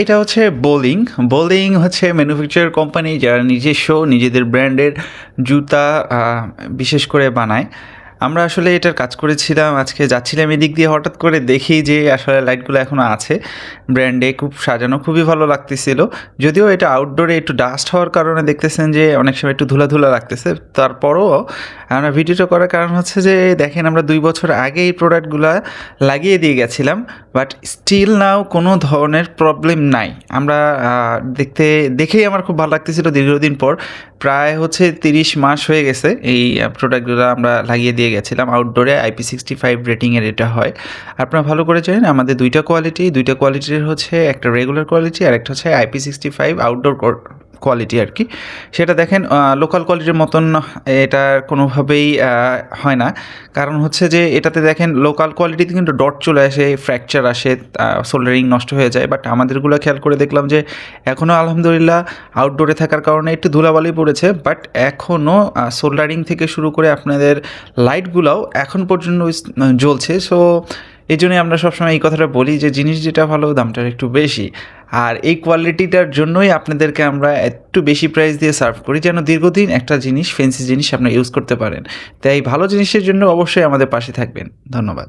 এটা হচ্ছে bowling. Bowling হচ্ছে ম্যানুফ্যাকচারার কোম্পানি যারা নিজস্ব নিজেদের ব্র্যান্ডের জুতা বিশেষ করে বানায়। আমরা আসলে এটার কাজ করেছিলাম। আজকে যাচ্ছিলাম এদিক দিয়ে, হঠাৎ করে দেখি যে আসলে লাইটগুলো এখনও আছে ব্র্যান্ডে, খুব সাজানো, খুবই ভালো লাগতেছিল। যদিও এটা আউটডোরে একটু ডাস্ট হওয়ার কারণে দেখতেছেন যে অনেক সময় একটু ধুলা ধুলা লাগতেছে, তারপরও আমরা ভিডিওটা করার কারণ হচ্ছে যে দেখেন আমরা 2 বছর আগে এই প্রোডাক্টগুলো লাগিয়ে দিয়ে গেছিলাম, বাট স্টিল নাও কোনো ধরনের প্রবলেম নাই। আমরা দেখেই আমার খুব ভালো লাগতেছিল দীর্ঘদিন পর, প্রায় হচ্ছে 30 মাস হয়ে গেছে এই প্রোডাক্টগুলো আমরা লাগিয়ে দিয়ে গেছিলাম। আউটডোরে IP65 রেটিংয়ের এটা হয়। আপনারা ভালো করে জানেন আমাদের দুইটা কোয়ালিটির হচ্ছে একটা রেগুলার কোয়ালিটি আর একটা হচ্ছে IP65 আউটডোর কোয়ালিটি আর কি। সেটা দেখেন লোকাল কোয়ালিটির মতন এটা কোনোভাবেই হয় না। কারণ হচ্ছে যে এটাতে দেখেন লোকাল কোয়ালিটিতে কিন্তু ডট চলে আসে, ফ্র্যাকচার আসে, সোল্ডারিং নষ্ট হয়ে যায়। বাট আমাদেরগুলো খেয়াল করে দেখলাম যে এখনও আলহামদুলিল্লাহ আউটডোরে থাকার কারণে একটু ধুলাবালি পড়েছে, বাট এখনও সোল্ডারিং থেকে শুরু করে আপনাদের লাইটগুলোও এখন পর্যন্ত জ্বলছে। সো এই জন্যই আমরা সবসময় এই কথাটা বলি যে জিনিস যেটা ভালো দামটার একটু বেশি, আর এই কোয়ালিটিটার জন্যই আপনাদেরকে আমরা একটু বেশি প্রাইস দিয়ে সার্ভ করি, যেন দীর্ঘদিন একটা জিনিস, ফ্যান্সি জিনিস আপনারা ইউজ করতে পারেন। তাই ভালো জিনিসের জন্য অবশ্যই আমাদের পাশে থাকবেন। ধন্যবাদ।